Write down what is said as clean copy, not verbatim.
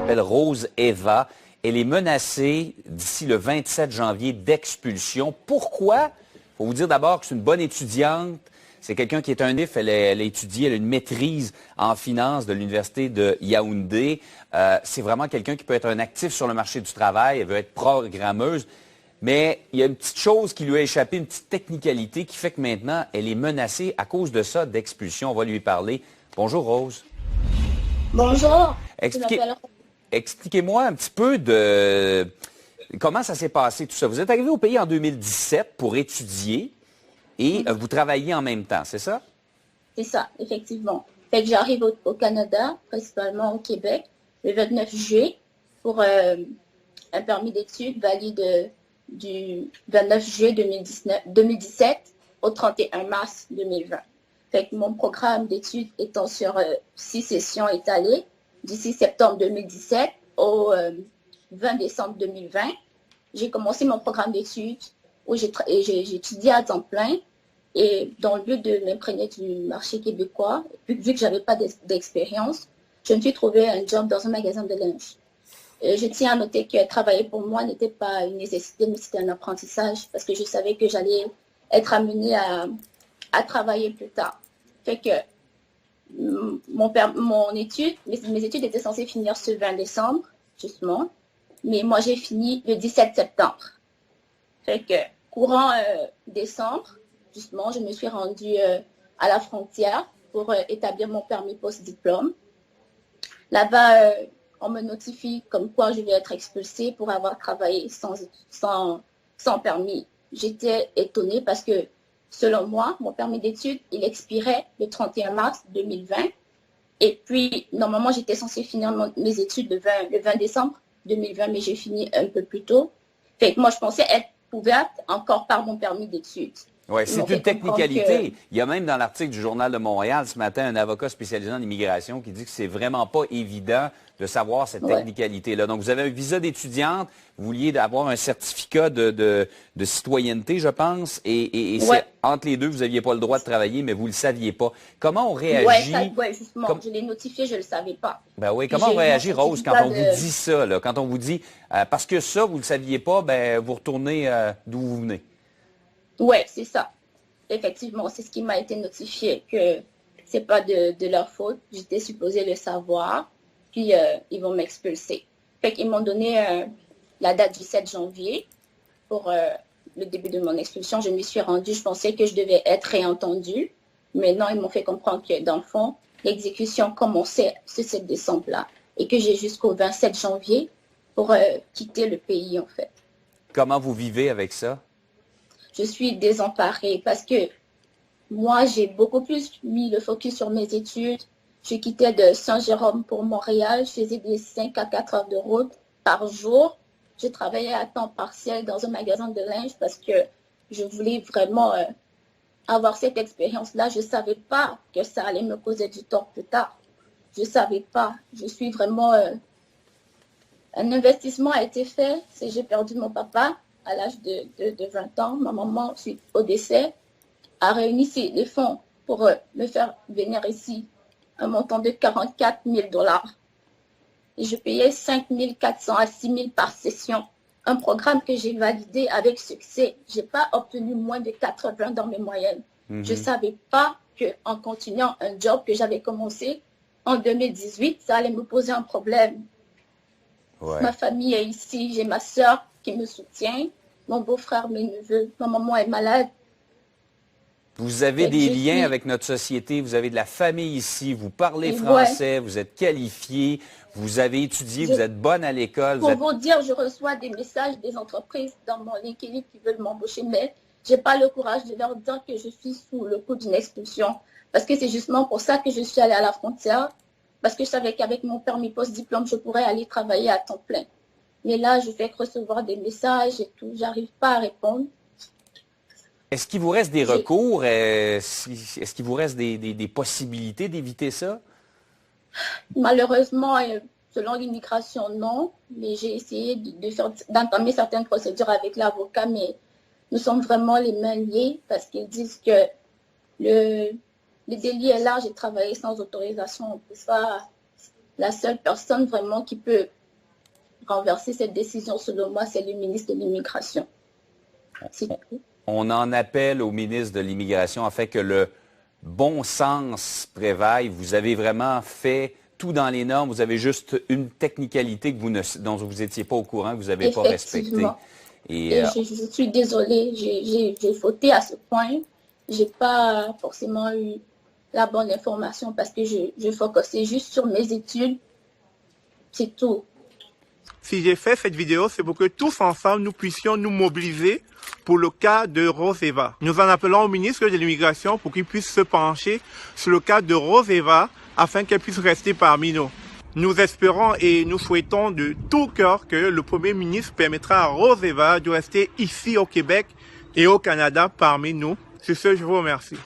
s'appelle Rose Eva. Elle est menacée d'ici le 27 janvier d'expulsion. Pourquoi? Il faut vous dire d'abord que c'est une bonne étudiante. C'est quelqu'un qui est un IF, elle a étudié, elle a une maîtrise en finance de l'Université de Yaoundé. C'est vraiment quelqu'un qui peut être un actif sur le marché du travail. Elle veut être programmeuse. Mais il y a une petite chose qui lui a échappé, une petite technicalité qui fait que maintenant, elle est menacée à cause de ça d'expulsion. On va lui parler. Bonjour Rose. Bonjour, Expliquez-moi un petit peu de comment ça s'est passé tout ça. Vous êtes arrivé au pays en 2017 pour étudier et vous travaillez en même temps, c'est ça? C'est ça, effectivement. Fait que j'arrive au Canada, principalement au Québec, le 29 juillet pour un permis d'études valide du 29 juillet 2017 au 31 mars 2020. Fait que mon programme d'études étant sur 6 sessions étalées, d'ici septembre 2017 au 20 décembre 2020, j'ai commencé mon programme d'études où j'ai étudié à temps plein et dans le but de m'imprégner du marché québécois, vu que je n'avais pas d'expérience, je me suis trouvé un job dans un magasin de linge. Je tiens à noter que travailler pour moi n'était pas une nécessité, mais c'était un apprentissage parce que je savais que j'allais être amenée à travailler plus tard. Fait que mes études étaient censées finir ce 20 décembre, justement, mais moi j'ai fini le 17 septembre. Fait que courant décembre, justement, je me suis rendue à la frontière pour établir mon permis post-diplôme. Là-bas, on me notifie comme quoi je vais être expulsée pour avoir travaillé sans permis. J'étais étonnée parce que, selon moi, mon permis d'études, il expirait le 31 mars 2020. Et puis, normalement, j'étais censée finir mes études le 20 décembre 2020, mais j'ai fini un peu plus tôt. Fait que moi, je pensais être ouverte encore par mon permis d'études. Oui, c'est une technicalité. Il y a même dans l'article du Journal de Montréal ce matin un avocat spécialisé en immigration qui dit que c'est vraiment pas évident de savoir cette technicalité-là. Donc, vous avez un visa d'étudiante, vous vouliez avoir un certificat de citoyenneté, je pense, et entre les deux, vous n'aviez pas le droit de travailler, mais vous ne le saviez pas. Comment on réagit? Oui, justement, je l'ai notifié, je ne le savais pas. Ben oui, comment on réagit, Rose, quand on vous dit ça, là, quand on vous dit, parce que ça, vous ne le saviez pas, ben vous retournez d'où vous venez? Oui, c'est ça. Effectivement, c'est ce qui m'a été notifié, que c'est pas de leur faute. J'étais supposée le savoir, puis ils vont m'expulser. Fait qu'ils m'ont donné la date du 7 janvier pour le début de mon expulsion. Je m'y suis rendue, je pensais que je devais être réentendue. Mais non, ils m'ont fait comprendre que, dans le fond, l'exécution commençait ce 7 décembre-là et que j'ai jusqu'au 27 janvier pour quitter le pays, en fait. Comment vous vivez avec ça? Je suis désemparée parce que moi, j'ai beaucoup plus mis le focus sur mes études. Je quittais de Saint-Jérôme pour Montréal. Je faisais des 5 à 4 heures de route par jour. Je travaillais à temps partiel dans un magasin de linge parce que je voulais vraiment avoir cette expérience-là. Je ne savais pas que ça allait me causer du tort plus tard. Je ne savais pas. Je suis vraiment... un investissement a été fait. J'ai perdu mon papa à l'âge de 20 ans. Ma maman, suite au décès, a réuni les fonds pour me faire venir ici, un montant de 44 000 $. Et je payais 5 400 à 6 000 par session. Un programme que j'ai validé avec succès. Je n'ai pas obtenu moins de 80 dans mes moyennes. Je ne savais pas qu'en continuant un job que j'avais commencé en 2018, ça allait me poser un problème. Ouais. Ma famille est ici, j'ai ma soeur qui me soutient, mon beau-frère, mes neveux, ma maman est malade. Vous avez des liens avec notre société, vous avez de la famille ici, vous parlez français, vous êtes qualifié, vous avez étudié, vous êtes bonne à l'école. Pour vous dire, je reçois des messages des entreprises dans mon LinkedIn qui veulent m'embaucher, mais je n'ai pas le courage de leur dire que je suis sous le coup d'une expulsion. Parce que c'est justement pour ça que je suis allée à la frontière, parce que je savais qu'avec mon permis post-diplôme, je pourrais aller travailler à temps plein. Mais là, je vais recevoir des messages et tout, j'arrive pas à répondre. Est-ce qu'il vous reste des recours? Est-ce qu'il vous reste des possibilités d'éviter ça? Malheureusement, selon l'immigration, non. Mais j'ai essayé d'entamer certaines procédures avec l'avocat, mais nous sommes vraiment les mains liées parce qu'ils disent que le délit est large et travailler sans autorisation, on ne peut pas la seule personne vraiment qui peut renverser cette décision, selon moi, c'est le ministre de l'Immigration. C'est tout. On en appelle au ministre de l'Immigration afin que le bon sens prévaille. Vous avez vraiment fait tout dans les normes. Vous avez juste une technicalité dont vous n'étiez pas au courant, que vous n'avez pas respectée. Et je suis désolée, j'ai fauté à ce point. Je n'ai pas forcément eu la bonne information parce que je focusais juste sur mes études. C'est tout. Si j'ai fait cette vidéo, c'est pour que tous ensemble, nous puissions nous mobiliser pour le cas de Rose-Eva. Nous en appelons au ministre de l'Immigration pour qu'il puisse se pencher sur le cas de Rose-Eva afin qu'elle puisse rester parmi nous. Nous espérons et nous souhaitons de tout cœur que le Premier ministre permettra à Rose-Eva de rester ici au Québec et au Canada parmi nous. Sur ce, je vous remercie.